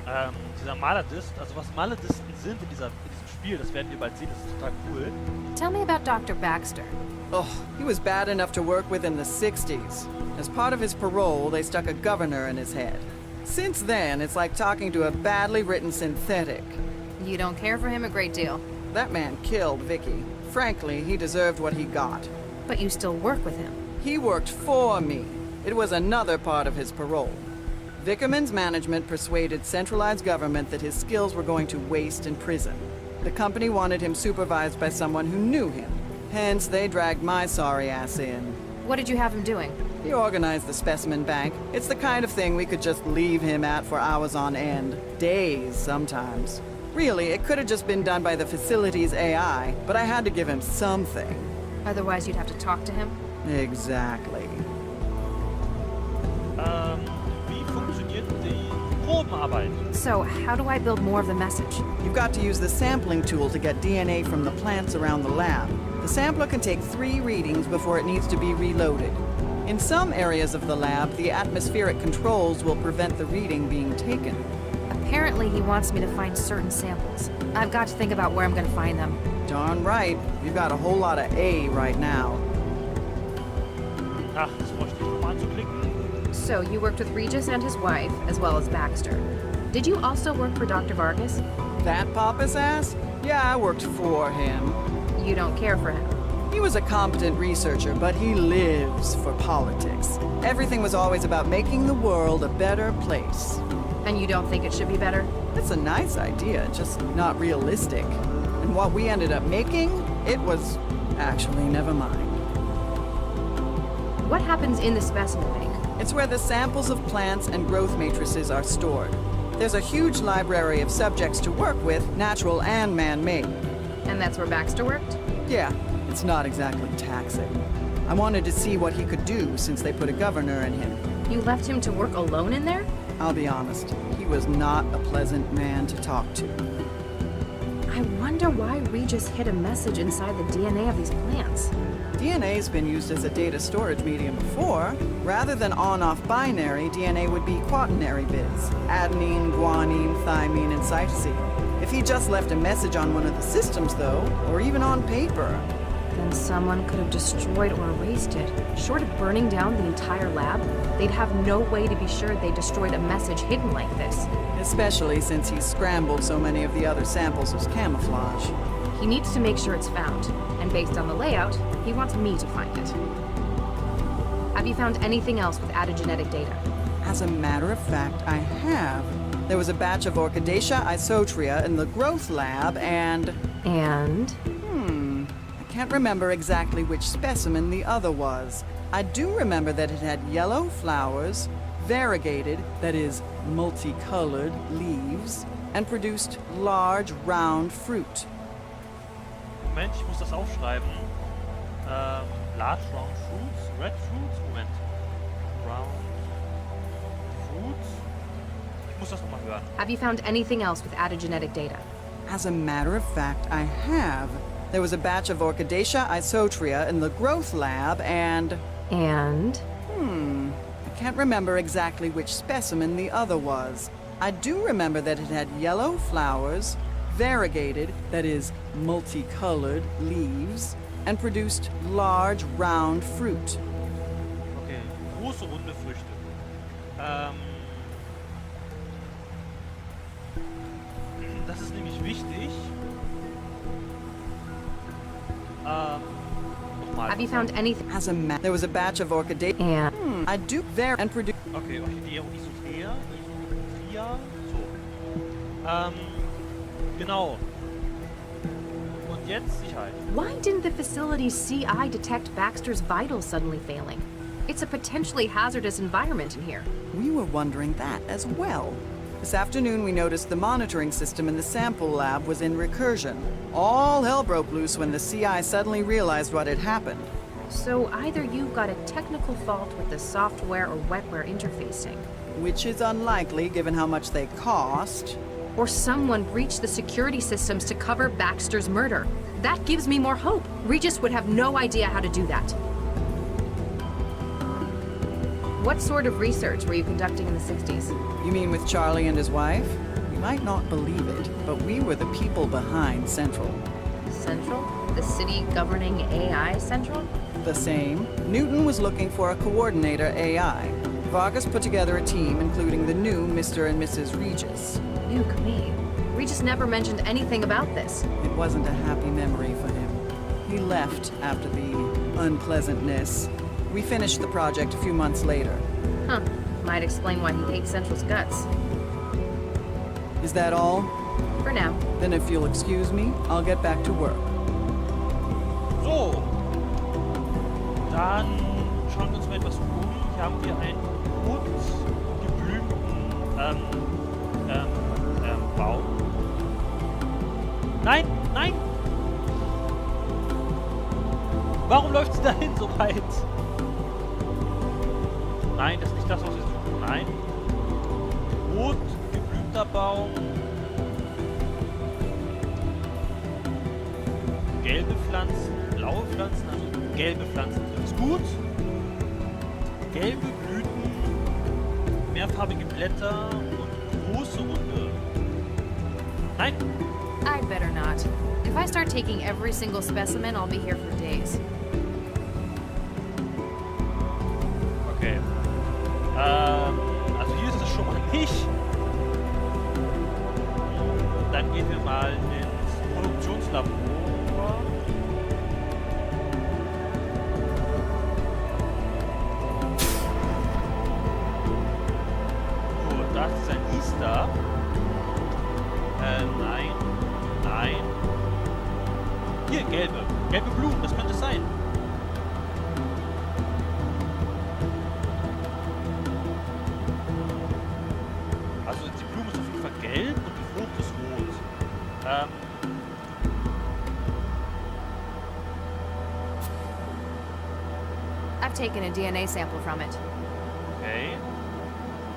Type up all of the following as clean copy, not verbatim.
Dieser Maledist, also was Maledisten sind in diesem Spiel, das werden wir bald sehen, das ist total cool. Tell me about Dr. Baxter. Oh, he was bad enough to work with in the 60s. As part of his parole, they stuck a governor in his head. Since then, it's like talking to a badly written synthetic. You don't care for him a great deal. That man killed Vicky. Frankly, he deserved what he got. But you still work with him. He worked for me. It was another part of his parole. Vickerman's management persuaded centralized government that his skills were going to waste in prison. The company wanted him supervised by someone who knew him. Hence, they dragged my sorry ass in. What did you have him doing? He organized the specimen bank. It's the kind of thing we could just leave him at for hours on end. Days, sometimes. Really, it could have just been done by the facility's AI, but I had to give him something. Otherwise, you'd have to talk to him? Exactly. Wie funktioniert die Probenarbeit? So, how do I build more of the message? You've got to use the sampling tool to get DNA from the plants around the lab. The sampler can take 3 readings before it needs to be reloaded. In some areas of the lab, the atmospheric controls will prevent the reading being taken. Apparently, he wants me to find certain samples. I've got to think about where I'm going to find them. Darn right. You've got a whole lot of A right now. Ach, das bräuchte ich nochmal anzuklicken. So, you worked with Regis and his wife, as well as Baxter. Did you also work for Dr. Vargas? That Papa's ass? Yeah, I worked for him. You don't care for him. He was a competent researcher, but he lives for politics. Everything was always about making the world a better place. And you don't think it should be better? That's a nice idea, just not realistic. And what we ended up making, it was actually never mind. What happens in the specimen bank? It's where the samples of plants and growth matrices are stored. There's a huge library of subjects to work with, natural and man-made. And that's where Baxter worked? Yeah, it's not exactly taxing. I wanted to see what he could do since they put a governor in him. You left him to work alone in there? I'll be honest, he was not a pleasant man to talk to. I wonder why Regis hid a message inside the DNA of these plants. DNA's been used as a data storage medium before. Rather than on-off binary, DNA would be quaternary bits. Adenine, guanine, thymine, and cytosine. If he just left a message on one of the systems, though, or even on paper. Then someone could have destroyed or erased it. Short of burning down the entire lab, they'd have no way to be sure they destroyed a message hidden like this. Especially since he's scrambled so many of the other samples as camouflage. He needs to make sure it's found, and based on the layout, he wants me to find it. Have you found anything else with added genetic data? As a matter of fact, I have. There was a batch of Orchidaceae isotria in the growth lab, and... And? I can't remember exactly which specimen the other was. I do remember that it had yellow flowers, variegated, that is, multicolored leaves, and produced large, round fruit. Moment, ich muss das aufschreiben. Large round fruits, red fruits, Moment. Round fruits. Ich muss das nochmal hören. Have you found anything else with added genetic data? As a matter of fact, I have. There was a batch of Orchidaceae isotria in the growth lab, and... And? I can't remember exactly which specimen the other was. I do remember that it had yellow flowers, variegated, that is, multicolored leaves, and produced large, round fruit. Okay, große, runde Früchte. Das ist nämlich wichtig. Nochmal. Have you found anything? There was a batch of Orchidaceae. And? I do there and produce. Okay, Orchidee und Isotria. So. Genau. Und jetzt Sicherheit. Why didn't the facility's CI detect Baxter's vitals suddenly failing? It's a potentially hazardous environment in here. We were wondering that as well. This afternoon we noticed the monitoring system in the sample lab was in recursion. All hell broke loose when the CI suddenly realized what had happened. So either you got a technical fault with the software or wetware interfacing, Which is unlikely given how much they cost. or someone breached the security systems to cover Baxter's murder. That gives me more hope. Regis would have no idea how to do that. What sort of research were you conducting in the 60s? You mean with Charlie and his wife? You might not believe it, but we were the people behind Central. Central? The city governing AI Central? The same. Newton was looking for a coordinator AI. Vargas put together a team including the new Mr. and Mrs. Regis. Nuke me. Regis never mentioned anything about this. It wasn't a happy memory for him. He left after the unpleasantness. We finished the project a few months later. Huh. Might explain why he hates Central's guts. Is that all? For now. Then if you'll excuse me, I'll get back to work. So. Dann schauen wir uns mal etwas um. Hier haben wir einen gut geblümten Baum. Nein, nein! Warum läuft sie dahin so weit? Nein, das ist nicht das, was wir suchen. Nein. Rot geblümter Baum. Gelbe Pflanzen, blaue Pflanzen, also gelbe Pflanzen ist gut. Gelbe Blüten, mehrfarbige Blätter und große Runde. Nein! I'd better not. If I start taking every single specimen, I'll be here for days. Okay. Also hier ist es schon mal nicht. Dann gehen wir mal ins Produktionslabor. So, das ist ein Easter. Nein. Nein. Hier, gelbe. Gelbe Blumen, das könnte es sein. Also die Blume ist auf jeden Fall gelb und die Frucht ist rot. I've taken a DNA sample from it. Okay.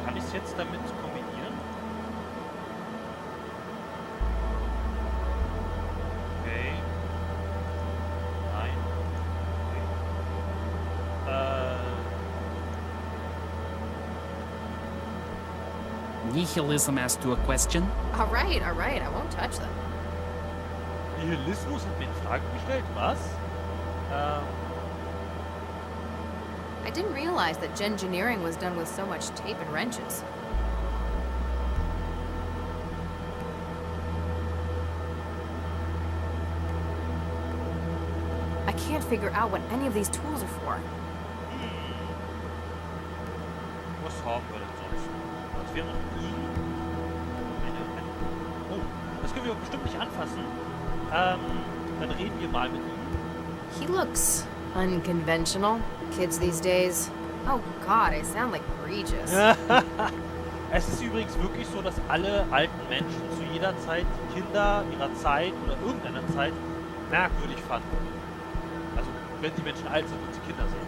Kann ich es jetzt damit kombinieren? Okay. Nein. Okay. Nihilism asked you a question? All right, I won't touch them. Nihilismus hat mir in Frage gestellt. Was? I didn't realize that gengineering was done with so much tape and wrenches. I can't figure out what any of these tools are for. Was haben wir denn sonst? Was wäre noch I? Oh, das können wir bestimmt nicht anfassen. Dann reden wir mal mit ihm. He looks unconventional. Kids these days. Oh God, I sound like Regis. Es ist übrigens wirklich so, dass alle alten Menschen zu jeder Zeit die Kinder ihrer Zeit oder irgendeiner Zeit merkwürdig fanden. Also, wenn die Menschen alt sind und sie Kinder sind.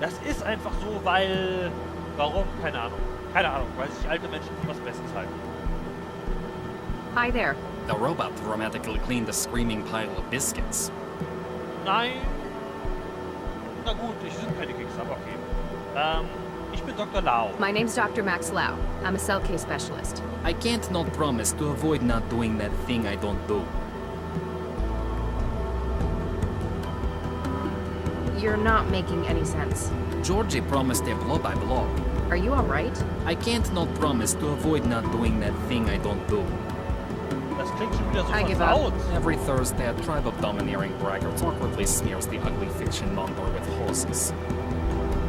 Das ist einfach so, weil... Warum? Keine Ahnung. Keine Ahnung, weil sich alte Menschen für was Besseres halten. Hi there. The robot dramatically cleaned a screaming pile of biscuits. Nein. Na gut, ich sind keine Kicks, aber okay. Ich bin Dr. Lau. My name's Dr. Max Lau. I'm a cell case specialist. I can't not promise to avoid not doing that thing I don't do. You're not making any sense. Georgie promised a blow by blow. Are you all right? I can't not promise to avoid not doing that thing I don't do. Das klingt schon wieder so I give up. versaut. Every Thursday, a tribe of domineering braggarts awkwardly smears the ugly fiction number with horses.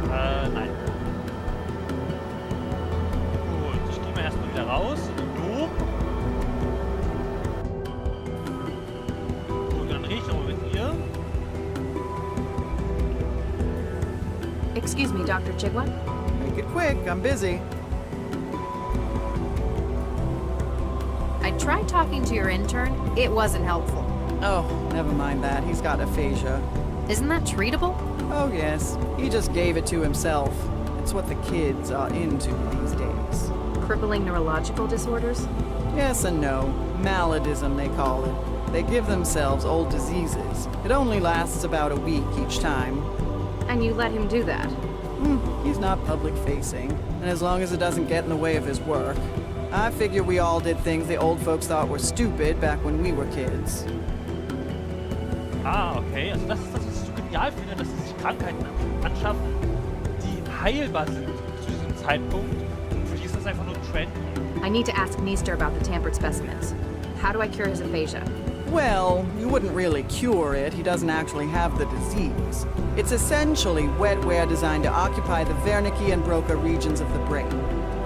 Nein. Gut, ich gehe mal erstmal wieder raus in den Dom. Gut, dann rede ich nochmal mit ihr. Excuse me, Dr. Chigwa? Make it quick, I'm busy. I tried talking to your intern. It wasn't helpful. Oh, never mind that. He's got aphasia. Isn't that treatable? Oh, yes. He just gave it to himself. It's what the kids are into these days. Crippling neurological disorders? Yes and no. Maladism, they call it. They give themselves old diseases. It only lasts about a week each time. And you let him do that? He's not public-facing, and as long as it doesn't get in the way of his work. I figure we all did things the old folks thought were stupid back when we were kids. Ah, okay. Also das ist das, was ich so genial finde, dass sie sich Krankheiten anschaffen, die heilbar sind zu diesem Zeitpunkt. Und für die ist das einfach nur ein Trend. I need to ask Neester about the tampered specimens. How do I cure his aphasia? Well, you wouldn't really cure it. He doesn't actually have the disease. It's essentially wetware designed to occupy the Wernicke and Broca regions of the brain.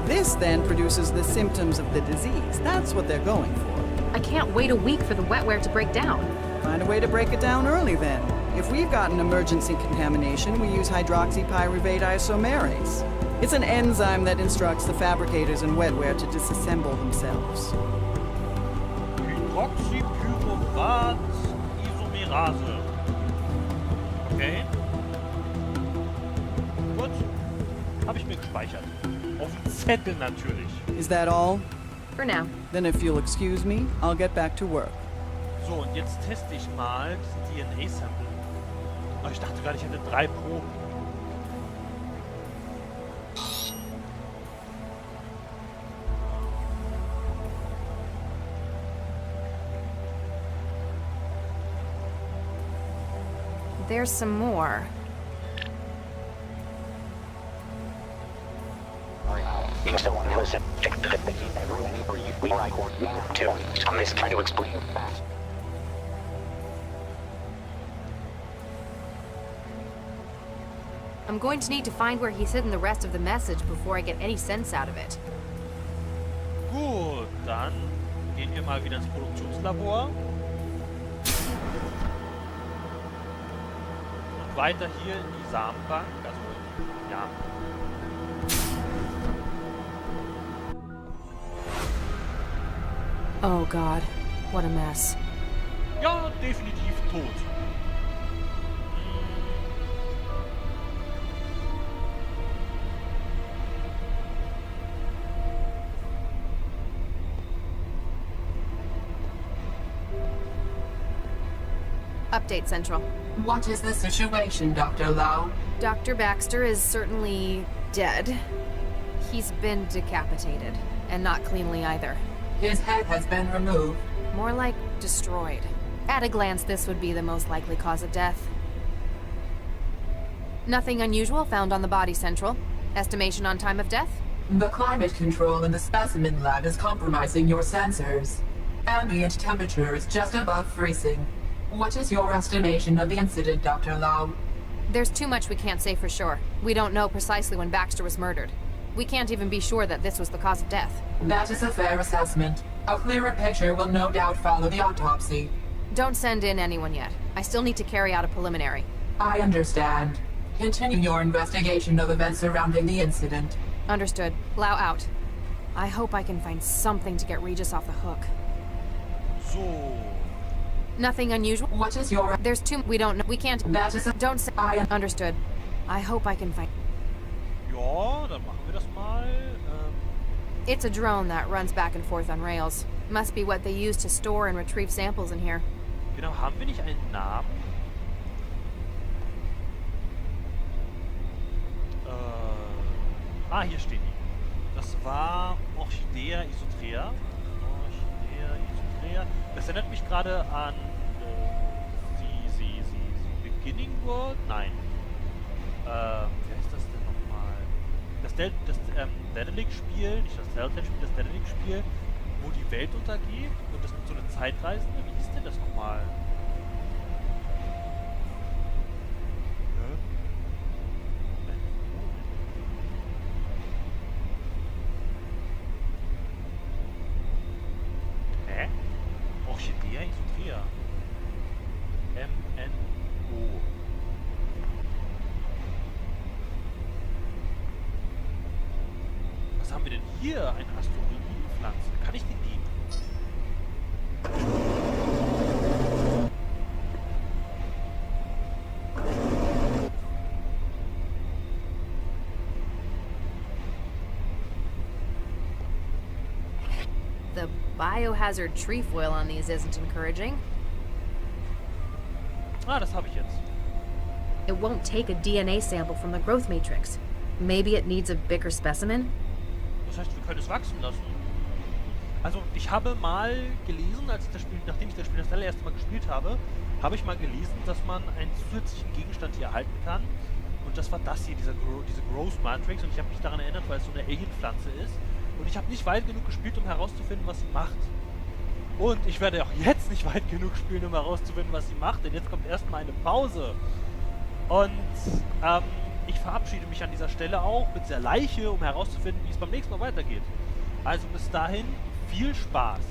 This then produces the symptoms of the disease. That's what they're going for. I can't wait a week for the wetware to break down. Find a way to break it down early then. If we've got an emergency contamination, we use hydroxypyruvate isomerase. It's an enzyme that instructs the fabricators in wetware to disassemble themselves. Hydroxypyruvat Isomerase. Okay. Gut. Habe ich mir gespeichert. Auf dem Zettel natürlich. Is that all? For now. Then if you'll excuse me, I'll get back to work. So, und jetzt teste ich mal das DNA-Sample. Oh, ich dachte gerade, ich hätte 3 Proben. There's some more. I'm just trying to explain. I'm going to need to find where he's hidden the rest of the message before I get any sense out of it. Gut, dann gehen wir mal wieder ins Produktionslabor. Und weiter hier in die Samenbank. Also, ja. Oh God, what a mess. Ja, definitiv tot. Update Central. What is the situation, Dr. Lau? Dr. Baxter is certainly dead. He's been decapitated, and not cleanly either. His head has been removed. More like destroyed. At a glance, this would be the most likely cause of death. Nothing unusual found on the body, Central. Estimation on time of death? The climate control in the specimen lab is compromising your sensors. Ambient temperature is just above freezing. What is your estimation of the incident, Dr. Lau? There's too much we can't say for sure. We don't know precisely when Baxter was murdered. We can't even be sure that this was the cause of death. That is a fair assessment. A clearer picture will no doubt follow the autopsy. Don't send in anyone yet. I still need to carry out a preliminary. I understand. Continue your investigation of events surrounding the incident. Understood. Lau out. I hope I can find something to get Regis off the hook. So. Nothing unusual. What is your... There's too... We don't know. We can't... That is a... Don't say... Understood. I hope I can find... Ja, dann machen wir das mal. It's a drone that runs back and forth on rails. Must be what they use to store and retrieve samples in here. Genau, haben wir nicht einen Namen? Hier stehen die. Das war Orchidea isotrea. Orchidea isotrea. Das erinnert mich gerade an sie Beginning World? Nein. Wie heißt das denn nochmal? Das Dedelic-Spiel, nicht das Telltale-Spiel, das Dedelic-Spiel, wo die Welt untergeht und das mit so einer Zeitreisende. Wie hieß denn das nochmal? Orchidea isotrea. MNO. Was haben wir denn hier? Eine Asteroidenpflanze. Kann ich den geben? The biohazard trefoil on these isn't encouraging. Ah, das habe ich jetzt. It won't take a DNA sample from the growth matrix. Maybe it needs a bigger specimen? Das heißt, wir können es wachsen lassen. Also, ich habe mal gelesen, als ich das Spiel, nachdem ich das Spiel das allererste Mal gespielt habe, habe ich mal gelesen, dass man einen zusätzlichen Gegenstand hier erhalten kann. Und das war das hier, diese Growth Matrix. Und ich habe mich daran erinnert, weil es so eine Alien-Pflanze ist. Und ich habe nicht weit genug gespielt, um herauszufinden, was sie macht. Und ich werde auch jetzt nicht weit genug spielen, um herauszufinden, was sie macht. Denn jetzt kommt erstmal eine Pause. Und ich verabschiede mich an dieser Stelle auch mit der Leiche, um herauszufinden, wie es beim nächsten Mal weitergeht. Also bis dahin, viel Spaß.